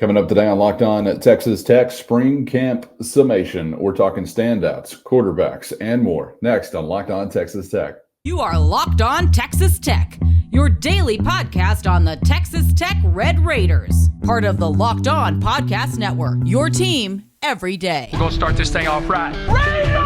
Coming up today on Locked On at Texas Tech Spring Camp Summation, we're talking standouts, quarterbacks, and more. Next on Locked On Texas Tech. You are Locked On Texas Tech, your daily podcast on the Texas Tech Red Raiders. Part of the Locked On Podcast Network, your team every day. We're going to start this thing off right. Raider!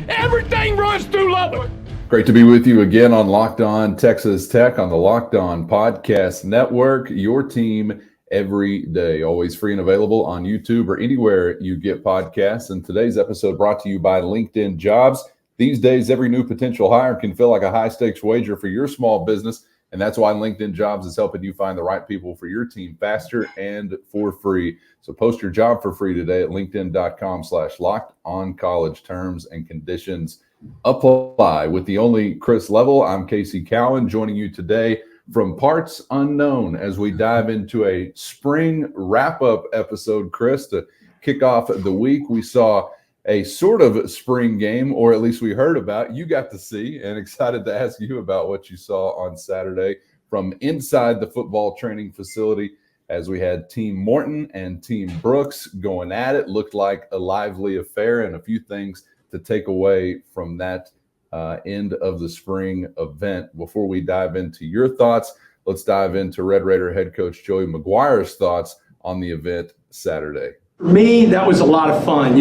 Everything runs through Lubbock. Great to be with you again on Locked On Texas Tech on the Locked On Podcast Network, your team every day. Always free and available on YouTube or anywhere you get podcasts. And today's episode brought to you by LinkedIn Jobs. These days, every new potential hire can feel like a high-stakes wager for your small business. And that's why LinkedIn Jobs is helping you find the right people for your team faster and for free. So post your job for free today at linkedin.com/lockedoncollege. Terms and conditions apply. With the only Chris Level, I'm Casey Cowan, joining you today from parts unknown as we dive into a spring wrap-up episode. Chris, to kick off the week, we saw a sort of spring game, or at least we heard about. You got to see, and excited to ask you about what you saw on Saturday from inside the football training facility as we had Team Morton and Team Brooks going at it. Looked like a lively affair, and a few things to take away from that end of the spring event. Before we dive into your thoughts, let's dive into Red Raider head coach Joey McGuire's thoughts on the event Saturday. For me, that was a lot of fun.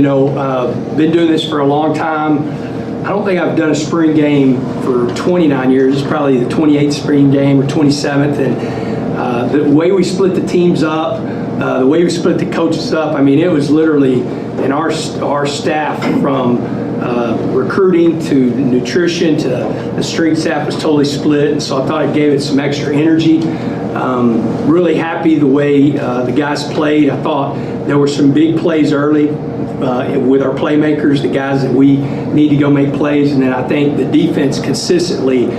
Been doing this for a long time. I don't think I've done a spring game for 29 years. It's probably the 28th spring game or 27th. And the way we split the teams up, the way we split the coaches up, I mean, it was literally, and our staff from recruiting to nutrition to the strength staff was totally split. And so I thought it gave it some extra energy. Really happy the way the guys played. I thought there were some big plays early with our playmakers, the guys that we need to go make plays. And then I think the defense consistently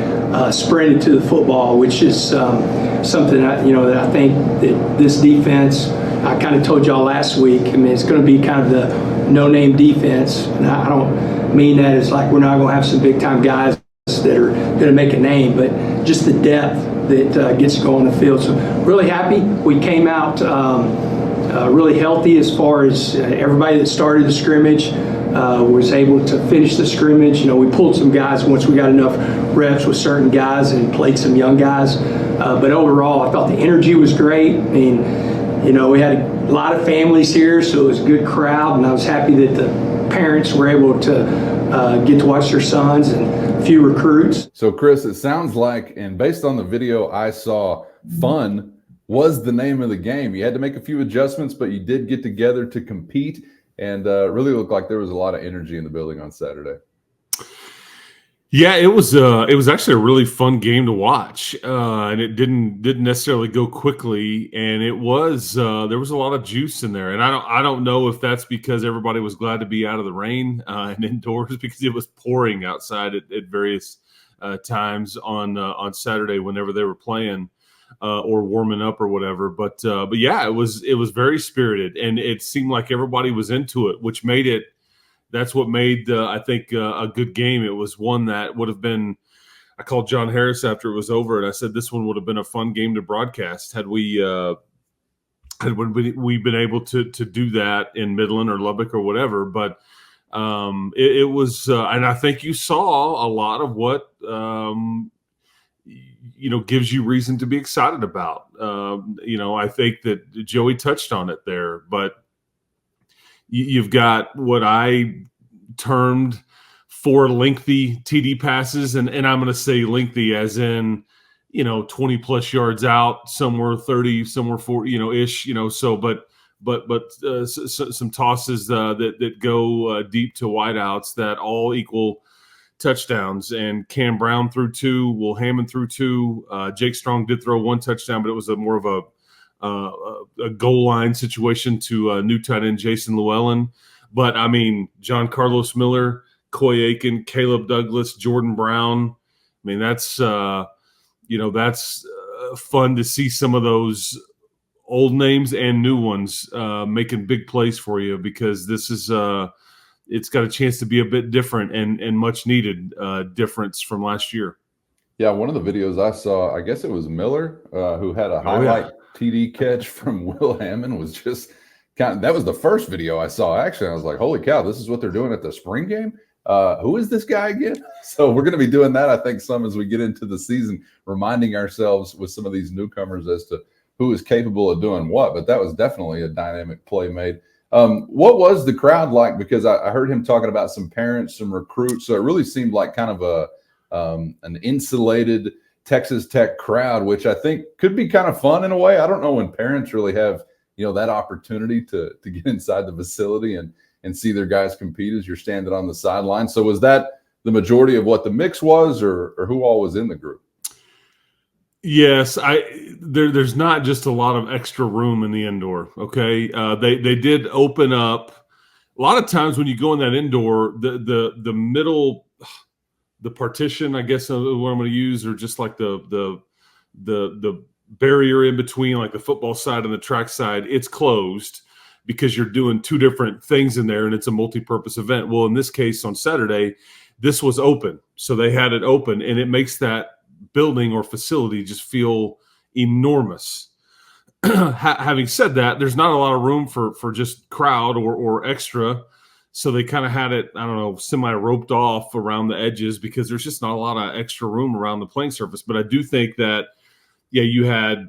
sprinted to the football, which is something that I think that this defense, I kind of told y'all last week, I mean, it's going to be kind of the no-name defense. And I don't mean that as like we're not going to have some big-time guys that are going to make a name, but just the depth that gets to go on the field. So really happy. We came out really healthy as far as everybody that started the scrimmage was able to finish the scrimmage. We pulled some guys once we got enough reps with certain guys and played some young guys. But overall, I thought the energy was great. I mean, we had a lot of families here, so it was a good crowd, and I was happy that the parents were able to get to watch their sons and a few recruits. So, Chris, it sounds like, and based on the video I saw, fun was the name of the game. You had to make a few adjustments, but you did get together to compete, and really looked like there was a lot of energy in the building on Saturday. Yeah, it was actually a really fun game to watch, and it didn't necessarily go quickly, and it was there was a lot of juice in there, and I don't know if that's because everybody was glad to be out of the rain and indoors because it was pouring outside at various times on Saturday whenever they were playing or warming up or whatever, but yeah, it was very spirited, and it seemed like everybody was into it, which made it. That's what made, I think, a good game. It was one that would have been – I called John Harris after it was over, and I said this one would have been a fun game to broadcast had we been able to do that in Midland or Lubbock or whatever. But it was and I think you saw a lot of what gives you reason to be excited about. I think that Joey touched on it there, but – you've got what I termed 4 lengthy TD passes, and I'm going to say lengthy as in, 20 plus yards out, somewhere 30, somewhere 40, ish, so, but some tosses that go deep to wideouts that all equal touchdowns, and Cam Brown threw 2, Will Hammond threw 2, Jake Strong did throw 1 touchdown, but it was more of a goal line situation to new tight end Jason Llewellyn. But, I mean, John Carlos Miller, Coy Aiken, Caleb Douglas, Jordan Brown. I mean, that's fun to see some of those old names and new ones making big plays for you, because this is it's got a chance to be a bit different and much needed difference from last year. Yeah, one of the videos I saw, I guess it was Miller, who had a highlight TD catch from Will Hammond, was just that was the first video I saw, actually. I was like, holy cow, this is what they're doing at the spring game? Who is this guy again? So we're going to be doing that, I think, some as we get into the season, reminding ourselves with some of these newcomers as to who is capable of doing what. But that was definitely a dynamic play made. What was the crowd like? Because I heard him talking about some parents, some recruits. So it really seemed like kind of an insulated Texas Tech crowd, which I think could be kind of fun in a way. I don't know when parents really have, that opportunity to get inside the facility and see their guys compete as you're standing on the sideline. So was that the majority of what the mix was, or who all was in the group? Yes, there's not just a lot of extra room in the indoor. Okay, they did open up. A lot of times when you go in that indoor, the middle, the partition, I guess what I'm going to use, or just like the barrier in between, like the football side and the track side, it's closed because you're doing two different things in there, and it's a multi-purpose event. Well, in this case, on Saturday, this was open, so they had it open, and it makes that building or facility just feel enormous. Having said that, there's not a lot of room for just crowd or extra, so they kind of had it, I don't know, semi roped off around the edges because there's just not a lot of extra room around the playing surface. But I do think that, yeah, you had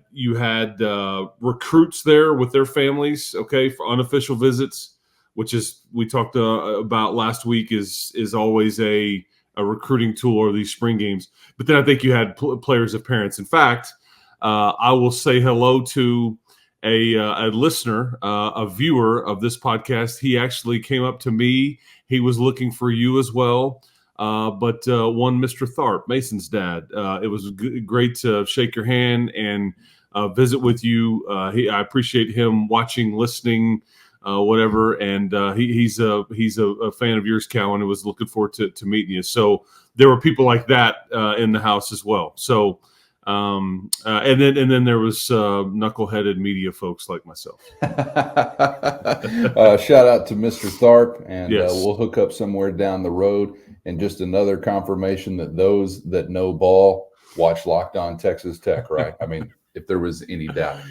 recruits there with their families, okay, for unofficial visits, which is, we talked about last week, is always a recruiting tool, or these spring games. But then I think you had players of parents. In fact, I will say hello to a listener, a viewer of this podcast. He actually came up to me. He was looking for you as well. But one Mr. Tharp, Mason's dad. It was great to shake your hand and visit with you. I appreciate him watching, listening, whatever. And he's a fan of yours, Cowan, and was looking forward to meeting you. So there were people like that in the house as well. So and then there was knuckleheaded media folks like myself. Shout out to Mr. Tharp, and yes. We'll hook up somewhere down the road. And just another confirmation that those that know ball watch Locked On Texas Tech, right? I mean, if there was any doubt.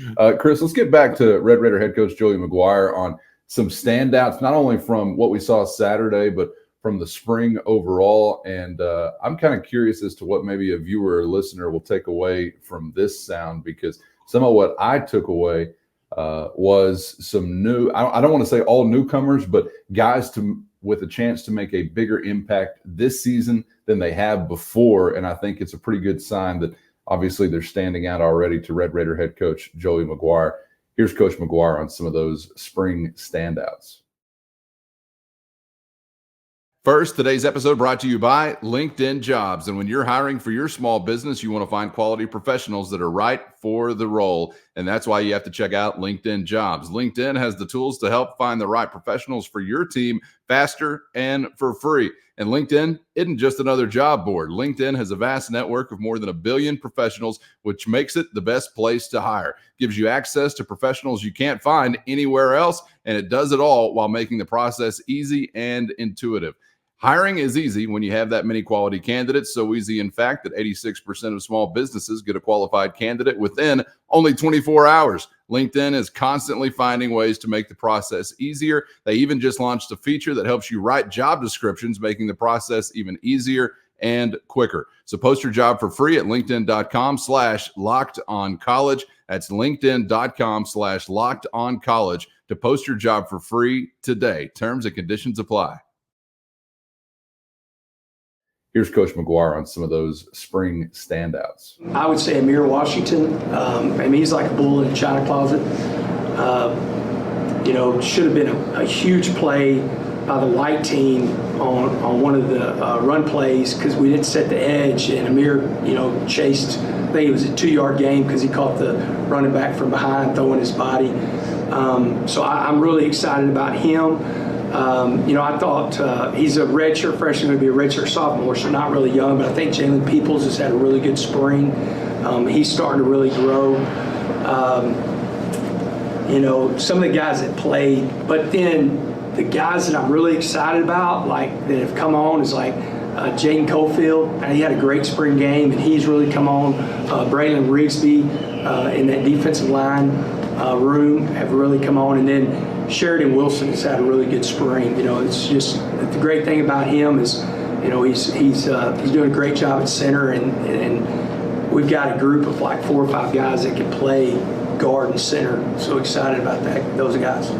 Chris, let's get back to Red Raider head coach Joey McGuire on some standouts, not only from what we saw Saturday, but from the spring overall. And I'm kind of curious as to what maybe a viewer or listener will take away from this sound, because some of what I took away was some new, I don't want to say all newcomers, but guys with a chance to make a bigger impact this season than they have before. And I think it's a pretty good sign that obviously they're standing out already to Red Raider head coach Joey McGuire. Here's Coach McGuire on some of those spring standouts. First, today's episode brought to you by LinkedIn Jobs. And when you're hiring for your small business, you want to find quality professionals that are right for the role. And that's why you have to check out LinkedIn Jobs. LinkedIn has the tools to help find the right professionals for your team faster and for free. And LinkedIn isn't just another job board. LinkedIn has a vast network of more than 1 billion professionals, which makes it the best place to hire. Gives you access to professionals you can't find anywhere else, and it does it all while making the process easy and intuitive. Hiring is easy when you have that many quality candidates. So easy, in fact, that 86% of small businesses get a qualified candidate within only 24 hours. LinkedIn is constantly finding ways to make the process easier. They even just launched a feature that helps you write job descriptions, making the process even easier and quicker. So post your job for free at linkedin.com/lockedoncollege. That's linkedin.com/lockedoncollege to post your job for free today. Terms and conditions apply. Here's Coach McGuire on some of those spring standouts. I would say Amir Washington. He's like a bull in a china closet. Should have been a huge play by the white team on one of the run plays, because we didn't set the edge, and Amir, chased. I think it was a 2-yard game because he caught the running back from behind throwing his body. So I'm really excited about him. I thought he's a redshirt freshman, going to be a redshirt sophomore, so not really young, but I think Jalen Peoples has had a really good spring. He's starting to really grow. Some of the guys that played, but then the guys that I'm really excited about, like that have come on, is like Jaden Cofield, he had a great spring game, and he's really come on. Braylon Rigsby in that defensive line room have really come on. And then Sheridan Wilson has had a really good spring. It's just the great thing about him is, he's doing a great job at center, and we've got a group of like 4 or 5 guys that can play guard and center. So excited about those guys.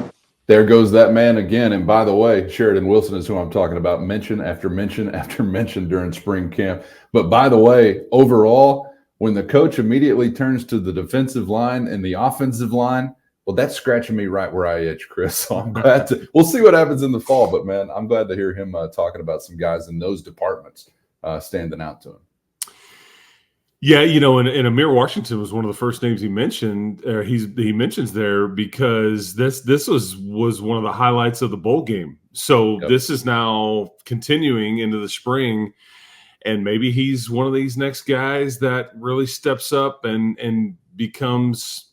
There goes that man again. And by the way, Sheridan Wilson is who I'm talking about. Mention after mention after mention during spring camp. But by the way, overall, when the coach immediately turns to the defensive line and the offensive line, well, that's scratching me right where I itch, Chris. So I'm glad we'll see what happens in the fall. But, man, I'm glad to hear him talking about some guys in those departments standing out to him. Yeah, and Amir Washington was one of the first names he mentioned. He mentions there because this was one of the highlights of the bowl game. So This is now continuing into the spring, and maybe he's one of these next guys that really steps up and becomes,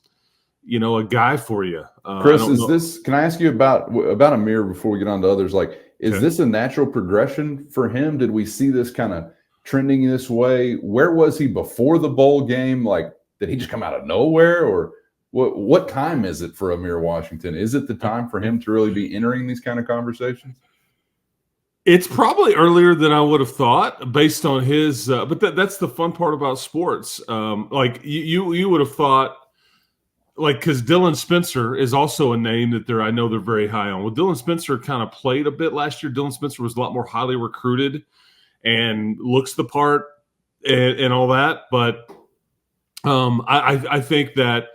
a guy for you. Chris, can I ask you about Amir before we get on to others? Is this a natural progression for him? Did we see this kind of trending this way? Where was he before the bowl game? Did he just come out of nowhere, or what time is it for Amir Washington? Is it the time for him to really be entering these kind of conversations? It's probably earlier than I would have thought based on his but that's the fun part about sports. You would have thought, because Dylan Spencer is also a name that I know they're very high on. Well, Dylan Spencer kind of played a bit last year. Dylan Spencer was a lot more highly recruited and looks the part and all that. But I think that,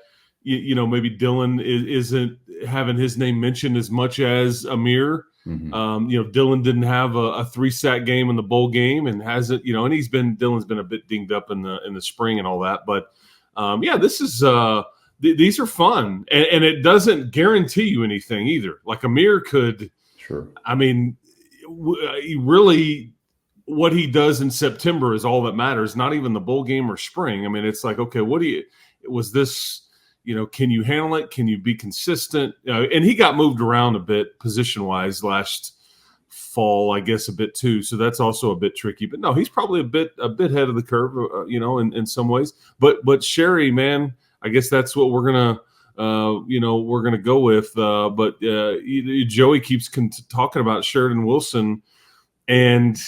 maybe Dylan isn't having his name mentioned as much as Amir. Mm-hmm. Dylan didn't have a 3-sack game in the bowl game and hasn't, and Dylan's been a bit dinged up in the spring and all that. But this is these are fun, and it doesn't guarantee you anything either. Like Amir could, sure. I mean, really, what he does in September is all that matters, not even the bowl game or spring. I mean, it's like, okay, was this, can you handle it? Can you be consistent? And he got moved around a bit position-wise last fall, I guess a bit too. So that's also a bit tricky. But no, he's probably a bit ahead of the curve, in some ways. But Sherry, man, I guess that's what we're gonna go with. But Joey keeps talking about Sheridan Wilson, and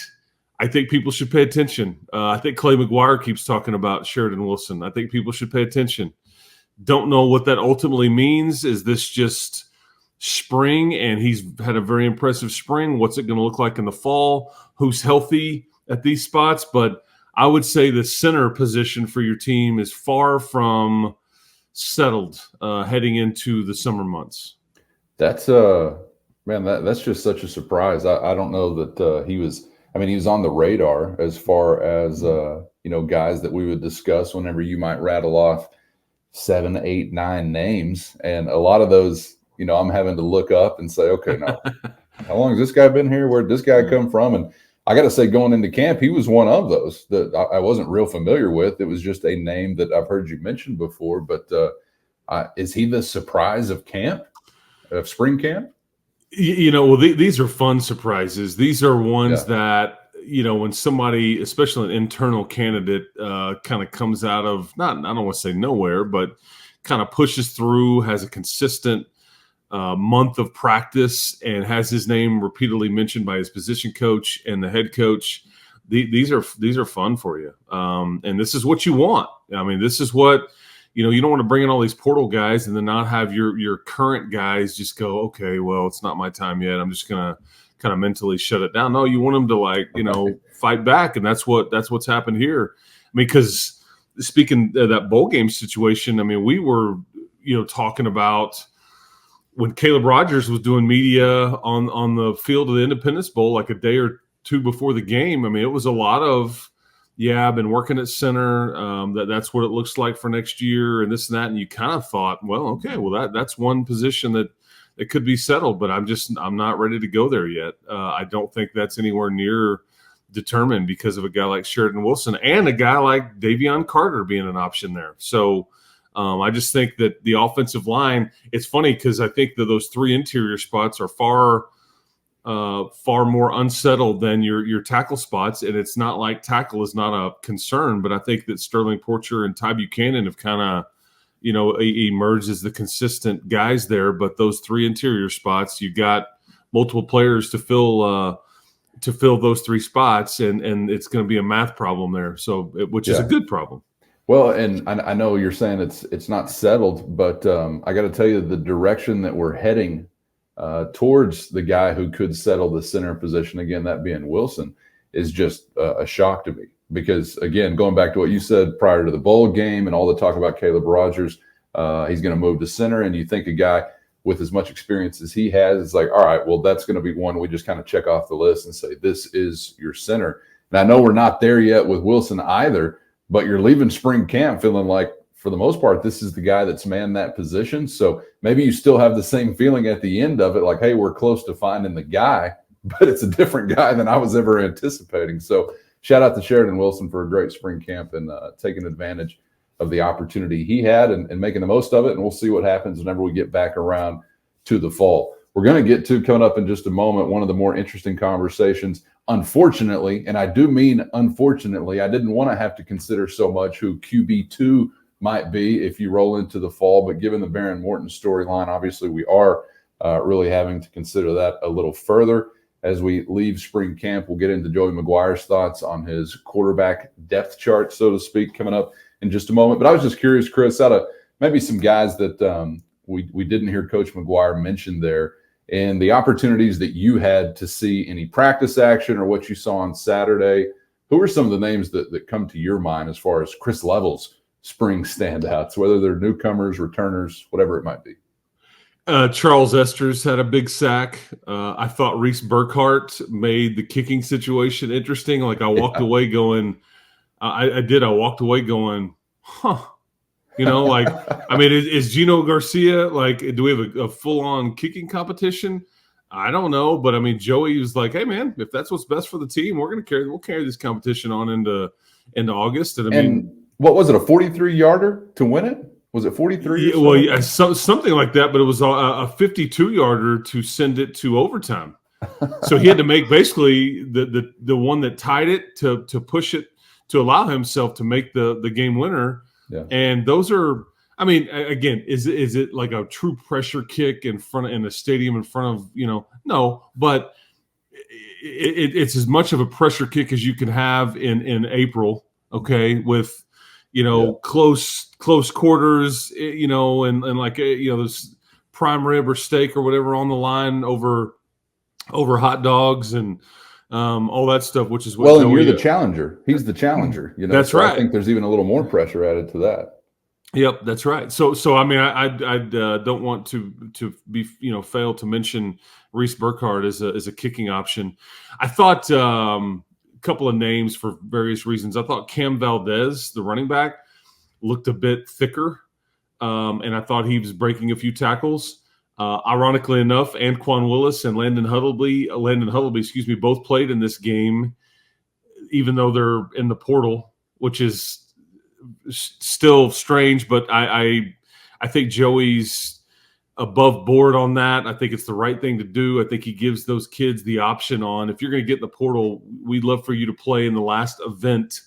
I think people should pay attention. I think Clay McGuire keeps talking about Sheridan Wilson. I think people should pay attention. Don't know what that ultimately means. Is this just spring and he's had a very impressive spring? What's it going to look like in the fall? Who's healthy at these spots? But I would say the center position for your team is far from settled heading into the summer months. That's that's just such a surprise. I don't know that he was – he was on the radar as far as, guys that we would discuss whenever you might rattle off 7, 8, 9 names. And a lot of those, I'm having to look up and say, okay, now, how long has this guy been here? Where did this guy come from? And I got to say, going into camp, he was one of those that I wasn't real familiar with. It was just a name that I've heard you mention before. But is he the surprise of camp, of spring camp? These are fun surprises. These are ones that, when somebody, especially an internal candidate, kind of comes out of, I don't want to say nowhere, but kind of pushes through, has a consistent month of practice, and has his name repeatedly mentioned by his position coach and the head coach. These are fun for you. And this is what you want. This is what, you don't want to bring in all these portal guys and then not have your current guys just go, okay, well, it's not my time yet. I'm just going to kind of mentally shut it down. No, you want them to fight back. And that's what's happened here. Because speaking of that bowl game situation, we were, talking about when Caleb Rogers was doing media on the field of the Independence Bowl, like a day or two before the game. It was a lot of, I've been working at center. That's what it looks like for next year and this and that. And you kind of thought, well, okay, well, that's one position that could be settled, but I'm not ready to go there yet. I don't think that's anywhere near determined because of a guy like Sheridan Wilson and a guy like Davion Carter being an option there. So I just think that the offensive line, it's funny because I think that those 3 interior spots are far far more unsettled than your tackle spots, and it's not like tackle is not a concern, but I think that Sterling Porcher and Ty Buchanan have kind of, emerged as the consistent guys there. But those three interior spots, you got multiple players to fill those three spots, and it's going to be a math problem there. So, which is a good problem. Well, and I know you're saying it's not settled, but I got to tell you the direction that we're heading towards the guy who could settle the center position, again, that being Wilson, is just a shock to me. Because, again, going back to what you said prior to the bowl game and all the talk about Caleb Rogers, he's going to move to center, and you think a guy with as much experience as he has, it's like, all right, well, that's going to be one we just kind of check off the list and say, this is your center. And I know we're not there yet with Wilson either, but you're leaving spring camp feeling like, for the most part, this is the guy that's manned that position. So maybe you still have the same feeling at the end of it, like, hey, we're close to finding the guy, but it's a different guy than I was ever anticipating. So shout out to Sheridan Wilson for a great spring camp and taking advantage of the opportunity he had and making the most of it. And we'll see what happens whenever we get back around to the fall. We're going to get to, coming up in just a moment, one of the more interesting conversations. Unfortunately, and I do mean unfortunately, I didn't want to have to consider so much who QB2 might be if you roll into the fall. But given the Baron Morton storyline, obviously we are really having to consider that a little further. As we leave spring camp, we'll get into Joey McGuire's thoughts on his quarterback depth chart, so to speak, coming up in just a moment. But I was just curious, Chris, out of maybe some guys that we didn't hear Coach McGuire mention there, and the opportunities that you had to see any practice action or what you saw on Saturday, who are some of the names that come to your mind as far as Chris Level's spring standouts, whether they're newcomers, returners, whatever it might be? Charles Esters had a big sack. I thought Reese Burkhart made the kicking situation interesting. Like I walked away going, I walked away going, huh. Like, I mean, is Gino Garcia, like, do we have a full-on kicking competition? I don't know. But, I mean, Joey was like, hey, man, if that's what's best for the team, we'll carry this competition on into August. And, I mean, what was it, a 43-yarder to win it? Was it 43? Yeah, well, yeah, something like that, but it was a 52-yarder to send it to overtime. So he had to make basically the one that tied it to push it to allow himself to make the game winner. Yeah. And those are, I mean, again, is it like a true pressure kick in a stadium in front of, no, but it's as much of a pressure kick as you can have in April, okay, with close quarters, and like this prime rib or steak or whatever on the line over hot dogs and all that stuff, which is what. Well, and you're the challenger. He's the challenger. That's so right. I think there's even a little more pressure added to that. Yep, that's right. So I mean, I don't want to be fail to mention Reese Burkhart as a kicking option. I thought a couple of names for various reasons. I thought Cam Valdez, the running back, looked a bit thicker, and I thought he was breaking a few tackles. Ironically enough, Anquan Willis and Landon Huddleby, both played in this game, even though they're in the portal, which is still strange. But I think Joey's above board on that. I think it's the right thing to do. I think he gives those kids the option on, if you're going to get in the portal, we'd love for you to play in the last event.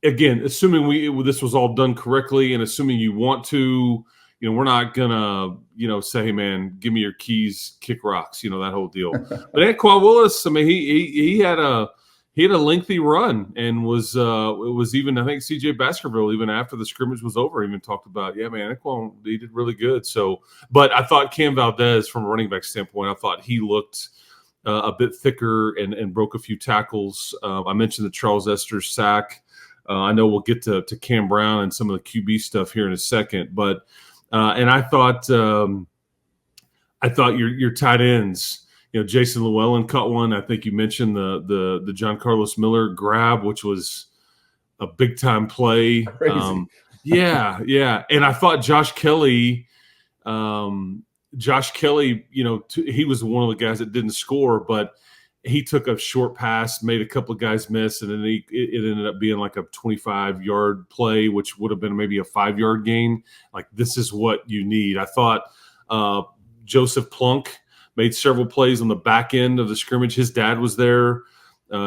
Again, assuming this was all done correctly and assuming you want to, we're not gonna, say, hey, man, give me your keys, kick rocks, that whole deal. But Anquan Willis, I mean, he had a lengthy run and it was even, I think CJ Baskerville, even after the scrimmage was over, even talked about, yeah, man, Anquan, he did really good. So, but I thought Cam Valdez, from a running back standpoint, I thought he looked a bit thicker and broke a few tackles. I mentioned the Charles Esters sack. I know we'll get to Cam Brown and some of the QB stuff here in a second, but and I thought your tight ends, Jason Llewellyn caught one. I think you mentioned the John Carlos Miller grab, which was a big time play. Yeah. And I thought Josh Kelly, he was one of the guys that didn't score, but he took a short pass, made a couple of guys miss, and then it ended up being like a 25-yard play, which would have been maybe a 5-yard gain. Like, this is what you need. I thought Joseph Plunk made several plays on the back end of the scrimmage. His dad was there.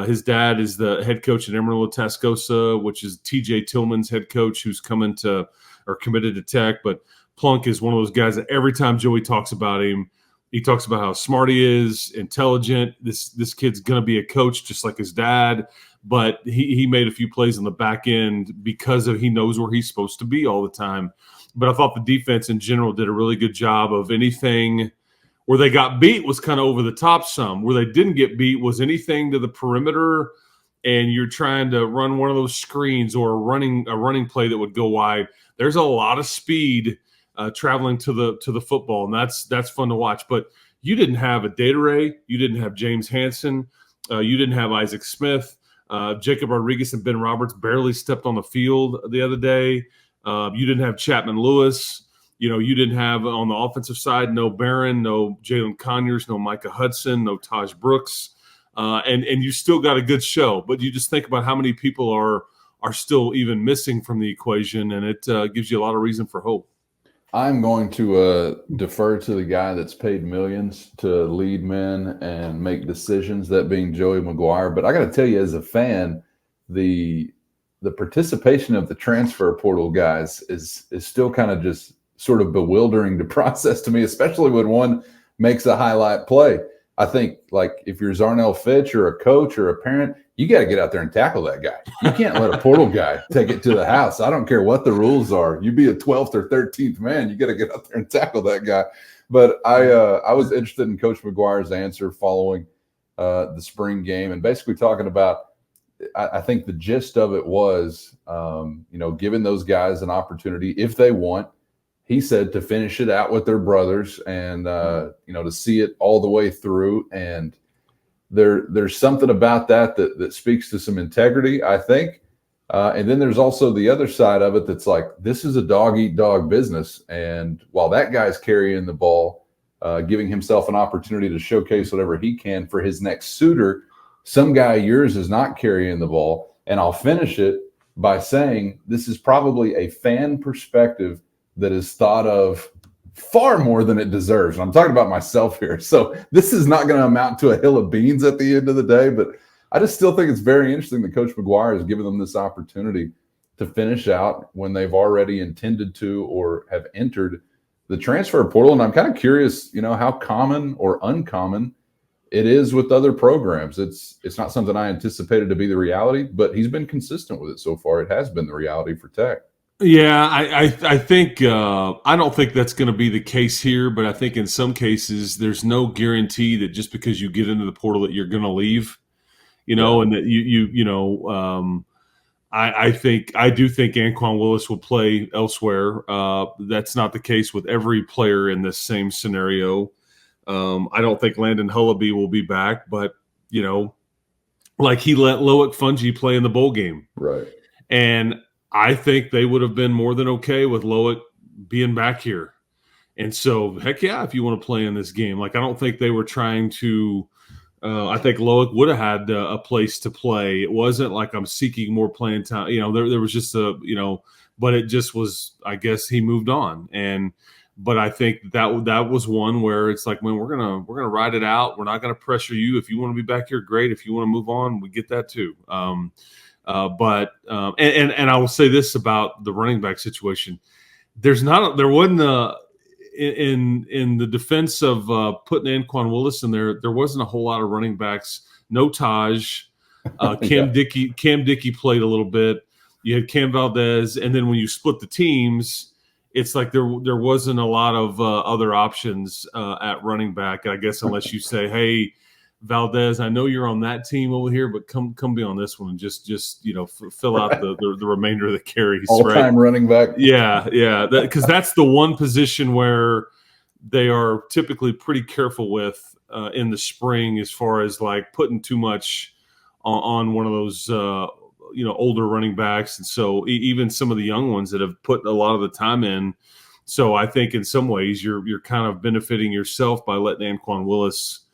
His dad is the head coach at Amarillo Tascosa, which is TJ Tillman's head coach, who's committed to Tech. But Plunk is one of those guys that every time Joey talks about him, he talks about how smart he is, intelligent. This kid's going to be a coach just like his dad. But he made a few plays on the back end because he knows where he's supposed to be all the time. But I thought the defense in general did a really good job of anything where they got beat was kind of over the top some. Where they didn't get beat was anything to the perimeter and you're trying to run one of those screens or a running play that would go wide. There's a lot of speed traveling to the football, and that's fun to watch. But you didn't have a Dataray, you didn't have James Hansen, you didn't have Isaac Smith, Jacob Rodriguez and Ben Roberts barely stepped on the field the other day. You didn't have Chapman Lewis. You didn't have on the offensive side no Barron, no Jalen Conyers, no Micah Hudson, no Taj Brooks, and you still got a good show. But you just think about how many people are still even missing from the equation, and it gives you a lot of reason for hope. I'm going to defer to the guy that's paid millions to lead men and make decisions, that being Joey McGuire. But I got to tell you, as a fan, the participation of the transfer portal guys is still kind of just sort of bewildering to process to me, especially when one makes a highlight play. I think, like, if you're Zarnell Fitch or a coach or a parent, you got to get out there and tackle that guy. You can't let a portal guy take it to the house. I don't care what the rules are. You be a 12th or 13th man, you got to get out there and tackle that guy. But I was interested in Coach McGuire's answer following the spring game, and basically talking about, I think the gist of it was, giving those guys an opportunity if they want. He said to finish it out with their brothers and, to see it all the way through. And there's something about that speaks to some integrity, I think. And then there's also the other side of it that's like, this is a dog-eat-dog business. And while that guy's carrying the ball, giving himself an opportunity to showcase whatever he can for his next suitor, some guy of yours is not carrying the ball. And I'll finish it by saying this is probably a fan perspective that is thought of far more than it deserves. And I'm talking about myself here. So this is not going to amount to a hill of beans at the end of the day, but I just still think it's very interesting that Coach McGuire has given them this opportunity to finish out when they've already intended to or have entered the transfer portal. And I'm kind of curious, how common or uncommon it is with other programs. It's not something I anticipated to be the reality, but he's been consistent with it so far. It has been the reality for Tech. Yeah, I think I don't think that's going to be the case here, but I think in some cases there's no guarantee that just because you get into the portal that you're going to leave, and that I do think Anquan Willis will play elsewhere. That's not the case with every player in this same scenario. I don't think Landon Hullaby will be back, but like he let Loic Fungi play in the bowl game, right? And I think they would have been more than okay with Loic being back here. And so, heck yeah, if you want to play in this game. Like, I don't think they were trying to I think Loic would have had a place to play. It wasn't like I'm seeking more playing time. There was just but it just was, I guess he moved on. But I think that was one where it's like, man, we're gonna ride it out. We're not gonna pressure you. If you want to be back here, great. If you want to move on, we get that too. But I will say this about the running back situation: there wasn't in the defense of putting Anquan Willis in there. There wasn't a whole lot of running backs. No Taj, Cam Dickey played a little bit. You had Cam Valdez, and then when you split the teams, it's like there wasn't a lot of other options at running back. I guess unless you say, hey, Valdez, I know you're on that team over here, but come be on this one and just fill out the remainder of the carries. All-time running back. Yeah, because that's the one position where they are typically pretty careful with in the spring, as far as like putting too much on one of those older running backs, and so even some of the young ones that have put a lot of the time in. So I think in some ways you're kind of benefiting yourself by letting Anquan Willis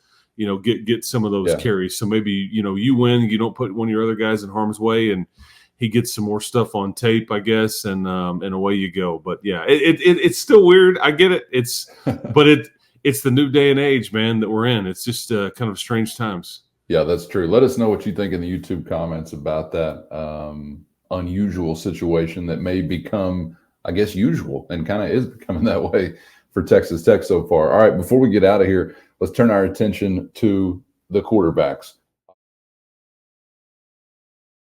get some of those carries. So maybe, you win, you don't put one of your other guys in harm's way, and he gets some more stuff on tape, I guess, and away you go. But yeah, it's still weird. I get it. But it's the new day and age, man, that we're in. It's just kind of strange times. Yeah, that's true. Let us know what you think in the YouTube comments about that unusual situation that may become, I guess, usual and kind of is becoming that way for Texas Tech so far. All right, before we get out of here, let's turn our attention to the quarterbacks.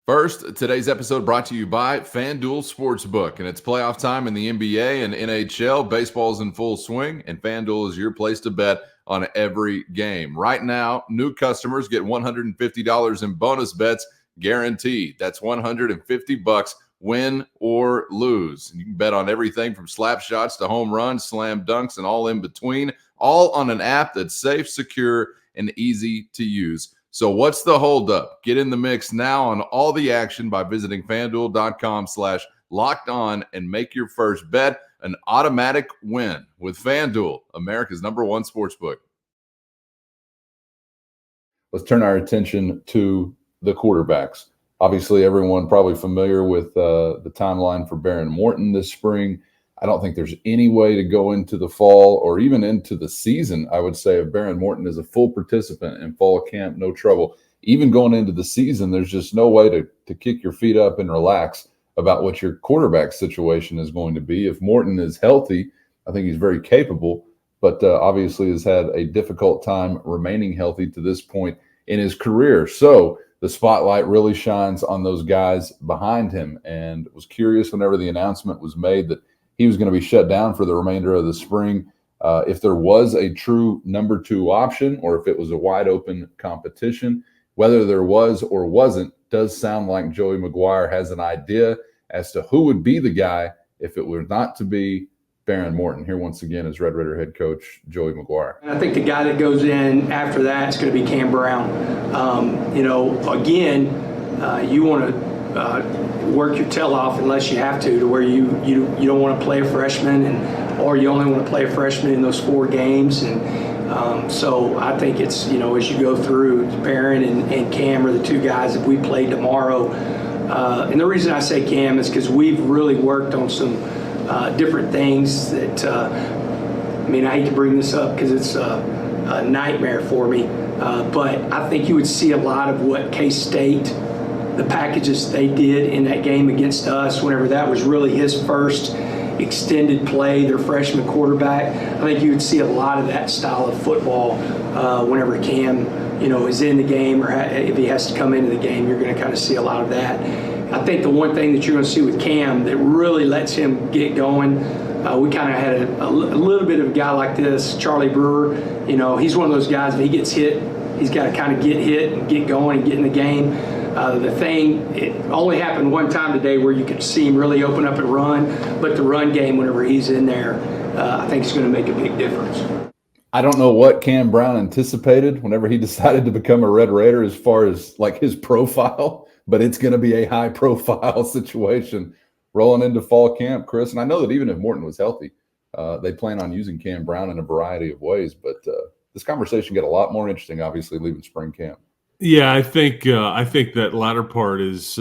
First, today's episode brought to you by FanDuel Sportsbook, and it's playoff time in the NBA and NHL. Baseball's in full swing, and FanDuel is your place to bet on every game. Right now, new customers get $150 in bonus bets guaranteed. That's $150, win or lose. And you can bet on everything from slap shots to home runs, slam dunks, and all in between, all on an app that's safe, secure, and easy to use. So what's the holdup? Get in the mix now on all the action by visiting FanDuel.com/lockedon and make your first bet an automatic win with FanDuel, America's #1 sportsbook. Let's turn our attention to the quarterbacks. Obviously, everyone probably familiar with the timeline for Behren Morton this spring. I don't think there's any way to go into the fall or even into the season, I would say, if Behren Morton is a full participant in fall camp, no trouble. Even going into the season, there's just no way to kick your feet up and relax about what your quarterback situation is going to be. If Morton is healthy, I think he's very capable, but obviously has had a difficult time remaining healthy to this point in his career. So the spotlight really shines on those guys behind him, and was curious whenever the announcement was made that he was going to be shut down for the remainder of the spring. If there was a true number 2 option, or if it was a wide open competition, whether there was or wasn't, does sound like Joey McGuire has an idea as to who would be the guy if it were not to be Behren Morton. Here once again is Red Raider head coach Joey McGuire. And I think the guy that goes in after that is going to be Cam Brown. You want to work your tail off unless you have to where you don't want to play a freshman, or you only want to play a freshman in those 4 games. And so I think it's, as you go through, Behren and Cam are the 2 guys that we play tomorrow. And the reason I say Cam is because we've really worked on some different things that, I hate to bring this up because it's a nightmare for me, but I think you would see a lot of what K-State, the packages they did in that game against us, whenever that was really his first extended play, their freshman quarterback. I think you would see a lot of that style of football whenever Cam, is in the game, or if he has to come into the game, you're going to kind of see a lot of that. I think the one thing that you're going to see with Cam that really lets him get going, we kind of had a little bit of a guy like this, Charlie Brewer. He's one of those guys, if he gets hit, he's got to kind of get hit and get going and get in the game. It only happened one time today where you could see him really open up and run, but the run game, whenever he's in there, I think it's going to make a big difference. I don't know what Cam Brown anticipated whenever he decided to become a Red Raider as far as like his profile, but it's going to be a high profile situation rolling into fall camp, Chris. And I know that even if Morton was healthy, they plan on using Cam Brown in a variety of ways, but this conversation got a lot more interesting, obviously, leaving spring camp. Yeah, I think that latter part is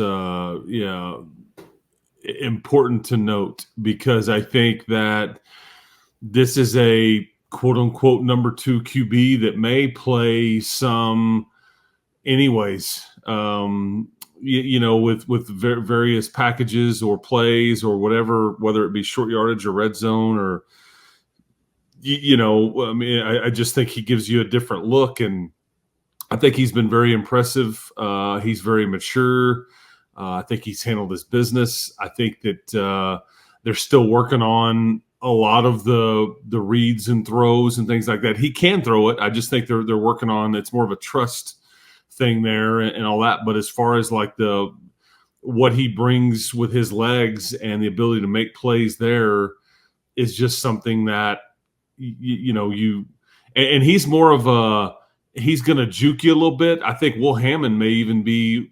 important to note, because I think that this is a quote unquote number 2 QB that may play some anyways. With various packages or plays or whatever, whether it be short yardage or red zone or I just think he gives you a different look, and I think he's been very impressive. He's very mature. I think he's handled his business. I think that they're still working on a lot of the reads and throws and things like that. He can throw it. I just think they're working on, it's more of a trust thing there and all that. But as far as like what he brings with his legs and the ability to make plays there is just something that and he's more of a, he's going to juke you a little bit. I think Will Hammond may even be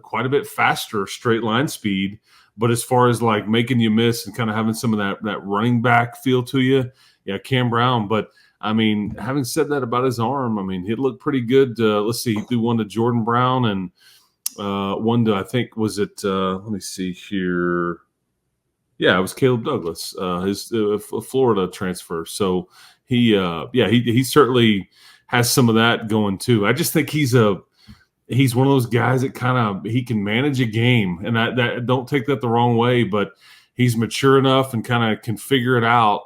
quite a bit faster straight line speed, but as far as like making you miss and kind of having some of that running back feel to you, yeah, Cam Brown. But having said that about his arm, he looked pretty good. Let's see, he threw one to Jordan Brown and one to, I think, was it, let me see here. Yeah, it was Caleb Douglas, his Florida transfer. So he certainly has some of that going too. I just think he's one of those guys that he can manage a game, and that don't take that the wrong way, but he's mature enough and kind of can figure it out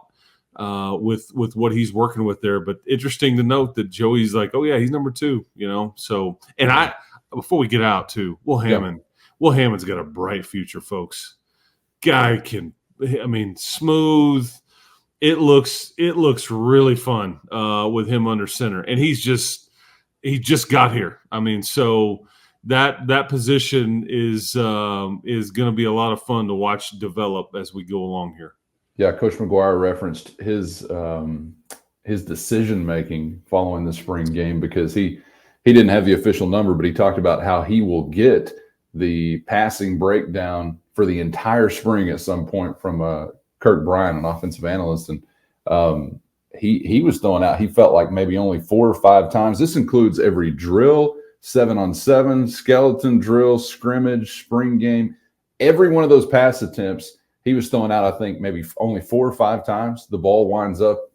with what he's working with there. But interesting to note that Joey's like, oh yeah, he's number 2, So, and before we get out too, Will Hammond's got a bright future, folks. Guy smooth. It looks really fun with him under center, and he just got here. So that position is going to be a lot of fun to watch develop as we go along here. Yeah, Coach McGuire referenced his decision making following the spring game, because he didn't have the official number, but he talked about how he will get the passing breakdown for the entire spring at some point from Kirk Bryan, an offensive analyst, and he was throwing out, he felt like maybe only 4 or 5 times. This includes every drill, 7-on-7, skeleton drill, scrimmage, spring game. Every one of those pass attempts, he was throwing out, I think, maybe only 4 or 5 times. The ball winds up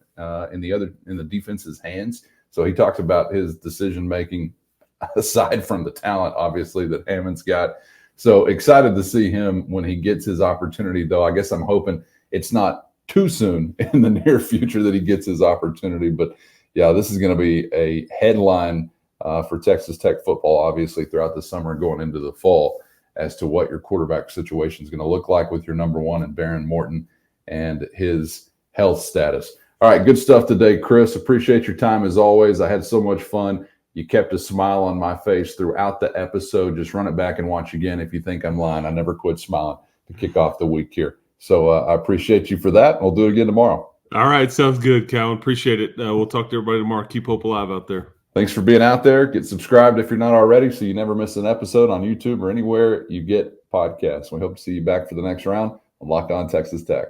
in the defense's hands. So he talked about his decision making, aside from the talent, obviously, that Hammond's got. So excited to see him when he gets his opportunity, though. I guess I'm hoping it's not too soon in the near future that he gets his opportunity. But yeah, this is going to be a headline for Texas Tech football, obviously, throughout the summer and going into the fall, as to what your quarterback situation is going to look like with your number 1 and Baron Morton and his health status. All right, good stuff today, Chris. Appreciate your time as always. I had so much fun. You kept a smile on my face throughout the episode. Just run it back and watch again if you think I'm lying. I never quit smiling to kick off the week here. So I appreciate you for that. We'll do it again tomorrow. All right, sounds good, Calvin. Appreciate it. We'll talk to everybody tomorrow. Keep hope alive out there. Thanks for being out there. Get subscribed if you're not already, so you never miss an episode on YouTube or anywhere you get podcasts. We hope to see you back for the next round on Locked On Texas Tech.